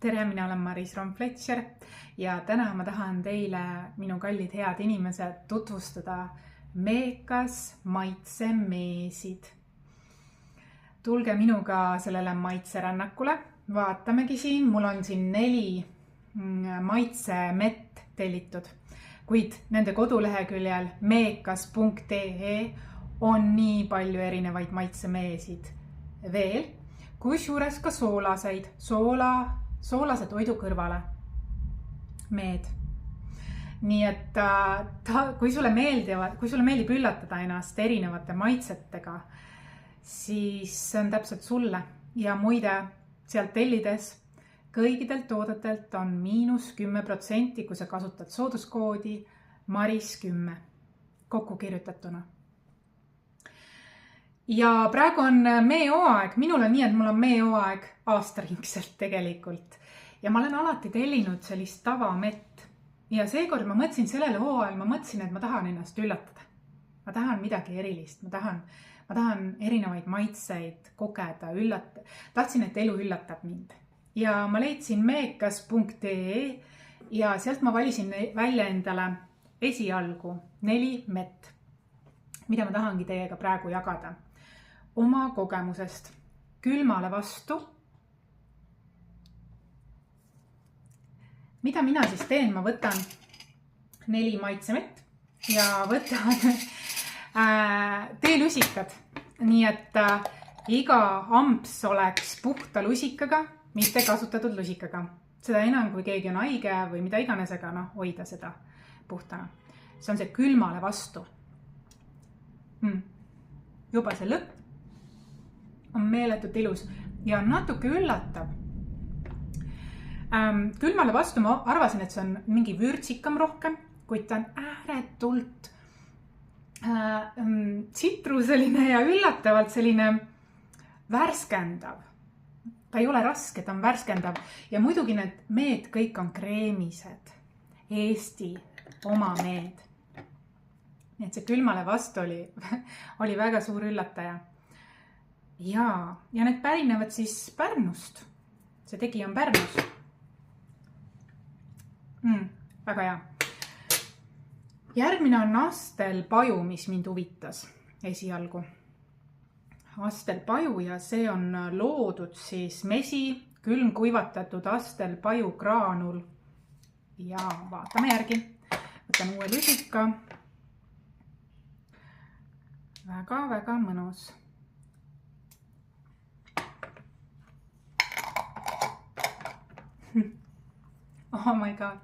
Tere, mina olen Maris Romfletcher ja täna ma tahan teile, minu kallid head inimesed, tutvustada Meekas maitsemeesid. Tulge minuga sellele maitserännakule, vaatamegi siin, mul on siin 4 maitsemett tellitud, kuid nende koduleheküljel meekas.ee on nii palju erinevaid maitsemeesid veel, kusjuures ka soolaseid, soolase toidu kõrvale meed. Nii et kui sulle meeldib üllatada ennast erinevate maitsetega, siis see on täpselt sulle. Ja muide, sealt tellides kõigidelt toodetelt on –10%, kui sa kasutad sooduskoodi MARIS10 kokku kirjutatuna. Ja praegu on meehooaeg, minul on nii, et mul on meehooaeg aastaringselt tegelikult. Ja ma olen alati tellinud sellist tavamett. Ja seekord ma mõtlesin sellele hooajal, et ma tahan ennast üllatada. Ma tahan midagi erilist, ma tahan erinevaid maitseid kogeda, tahtsin, et elu üllatab mind. Ja ma leidsin meekas.ee ja sealt ma valisin välja endale esialgu 4 mett, mida ma tahangi teiega praegu jagada. Oma kogemusest külmale vastu. Mida mina siis teen? Ma võtan 4 maitsemett ja võtan teelusikad. Nii et iga amps oleks puhta lusikaga, mitte kasutatud lusikaga. Seda enam, kui keegi on haige või mida iganes, aga hoida seda puhtana. See on see külmale vastu. Juba see lõpp on meeletult ilus ja natuke üllatab. Külmale vastu ma arvasin, et see on mingi vürtsikam rohkem, kuid ta on ääretult tsitruseline ja üllatavalt selline värskendav. Ta ei ole raske, ta on värskendav. Ja muidugi need meed kõik on kreemised. Eesti oma meed. Nii et see külmale vastu oli väga suur üllataja. Ja need pärinevad siis Pärnust. See tegija on Pärnus. Väga hea. Järgmine on astelpaju, mis mind huvitas esialgu. Astelpaju ja see on loodud siis mesi, külmkuivatatud astelpaju graanul. Ja vaatame järgi. Võtan uue lusika. Väga mõnus. Oh my god.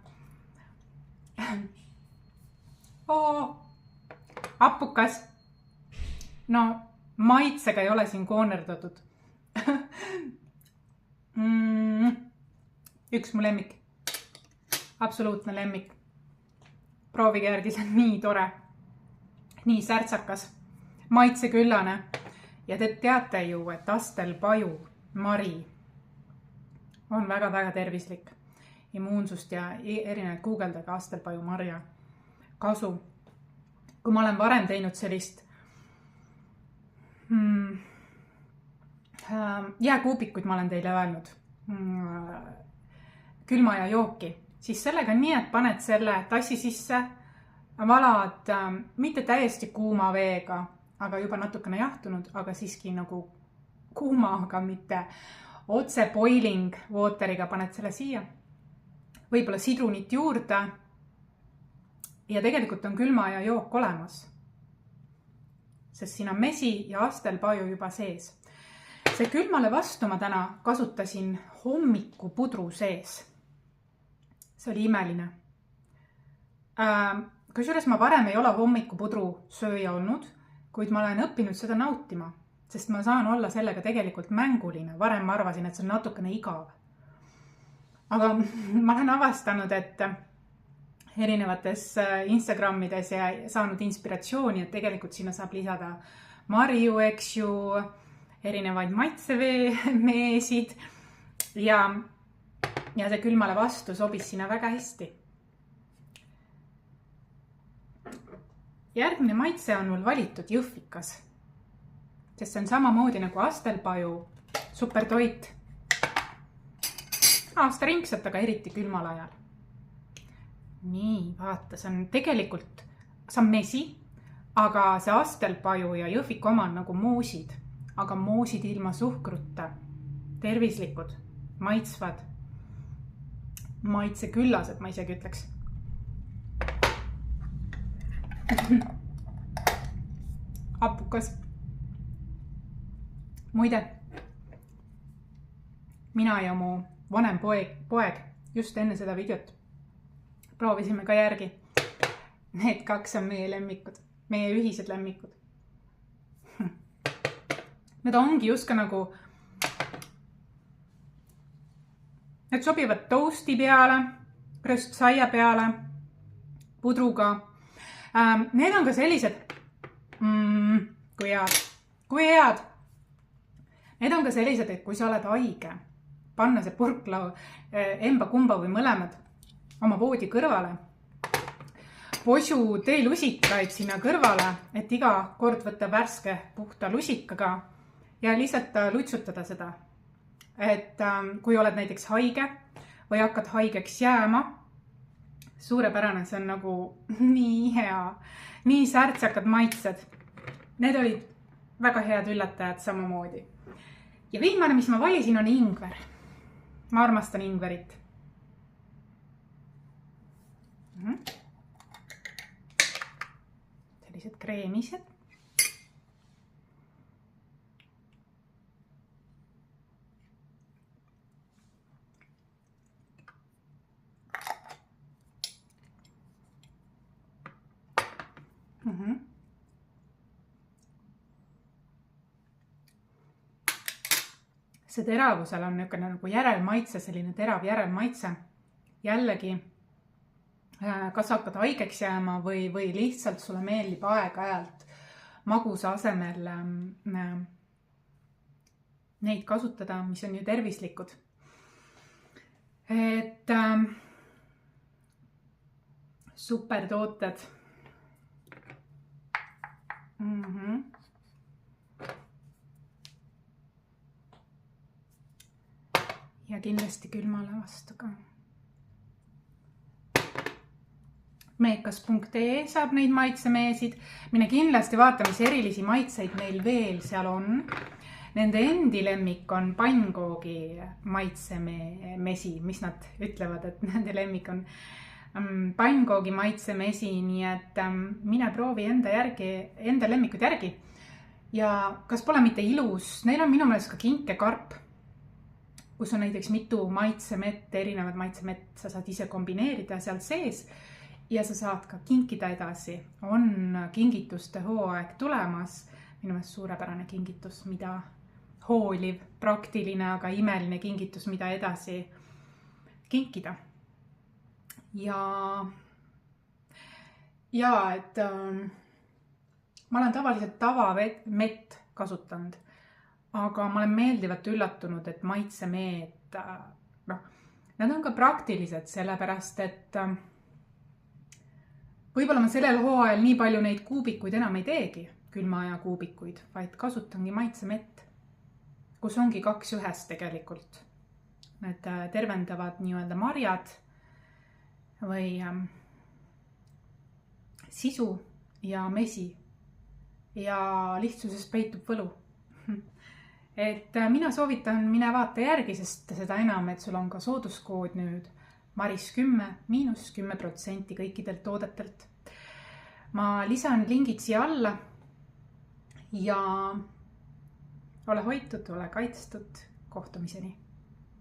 Appukas. No, maitsega ei ole siin koonerdatud. Üks mu lemmik. Absoluutne lemmik. Proovige järgi, see on nii tore. Nii särtsakas. Maitseküllane. Ja te teate ju, et astelpaju, mari on väga tervislik. Immuunsust ja erinevaid guugeldage astelpaju marja kasu. Kui ma olen varem teinud sellist jääkuupikuid, ma olen teile öelnud, külma ja jooki, siis sellega on nii, et paned selle tassi sisse, valad mitte täiesti kuuma veega, aga juba natukene jahtunud, aga siiski nagu kuuma, aga mitte otse boiling wateriga paned selle siia. Võib-olla sidrunit juurde ja tegelikult on külma ja jook olemas. Sest siin on mesi ja astelpaju juba sees. See külmale vastu ma täna kasutasin hommikupudru sees. See oli imeline. Kusjuures ma varem ei ole hommikupudru sööja olnud, kuid ma olen õppinud seda nautima, sest ma saan olla sellega tegelikult mänguline. Varem ma arvasin, et see on natukene igav. Aga ma olen avastanud, et erinevates Instagramides ja saanud inspiratsiooni, et tegelikult sinna saab lisada marju, eksju, erinevaid maitsemeesid ja see külmale vastu sobis sinna väga hästi. Järgmine maitse on mul valitud jõhvikas, sest see on samamoodi nagu astelpaju, supertoit. aastaringselt, aga eriti külmal ajal. Nii, vaata, see on tegelikult, see on mesi, aga see Astelpaju ja Jõhviku oma on nagu moosid, aga moosid ilma suhkruta, tervislikud, maitsvad, maitseküllased, ma isegi ütleks. Apukas. Muide, mina ja mu vanem poeg just enne seda videot proovisime ka järgi. Need kaks on meie lemmikud, meie ühised lemmikud. Need ongi just ka nagu, need sobivad toasti peale, röstsaia peale, pudruga. Need on ka sellised, kui head. Need on ka sellised, et kui sa oled haige, panna see purkla emba kumba või mõlemad oma voodi kõrvale, posu teelusikaid sinna kõrvale, et iga kord võtta värske puhta lusikaga ja lihtsalt lutsutada seda. Et kui oled näiteks haige või hakkad haigeks jääma, suurepärane, see on nagu nii hea, nii särtsakad maitsed. Need olid väga head üllatajad samamoodi. Ja viimane, mis ma valisin, on ingver. Ma armastan ingverit. Sellised kreemised. See teravusel on niisugune nagu järelmaitse, selline terav järelmaitse. Jällegi, kas hakkad haigeks jääma või lihtsalt sulle meeldib aeg-ajalt magusa asemel neid kasutada, mis on ju tervislikud. Et supertooted. Ja kindlasti külmale vastu ka. Meekas.ee saab neid maitsemeesid. Mine kindlasti vaata, mis erilisi maitseid neil veel seal on. Nende endi lemmik on pannkoogi maitsemesi, mis nad ütlevad, et nende lemmik on pannkoogi maitsemesi, nii et mine proovi enda lemmikud järgi. Ja kas pole mitte ilus? Neil on minu meelest ka kinkekarp, kus on näiteks mitu maitsemett, erinevad maitsemett, sa saad ise kombineerida seal sees ja sa saad ka kinkida edasi. On kingituste hooaeg tulemas, minu meelest suurepärane kingitus, mida hooliv, praktiline, aga imeline kingitus, mida edasi kinkida. Ja et ma olen tavaliselt tavamett kasutanud. Aga ma olen meeldivalt üllatunud, et maitsemeed, nad on ka praktilised, sellepärast, et võib-olla ma sellel hooajal nii palju neid kuubikuid enam ei teegi, külmaaja kuubikuid, vaid kasutangi maitsemett, kus ongi 2 ühes tegelikult. Need tervendavad nii-öelda marjad või sisu ja mesi ja lihtsuses peitub võlu. Et mina soovitan, mine vaata järgi, sest seda enam, et sul on ka sooduskood nüüd Maris10, -10% kõikidelt toodetelt. Ma lisan lingid siia alla ja ole hoitud, ole kaitstud, kohtumiseni.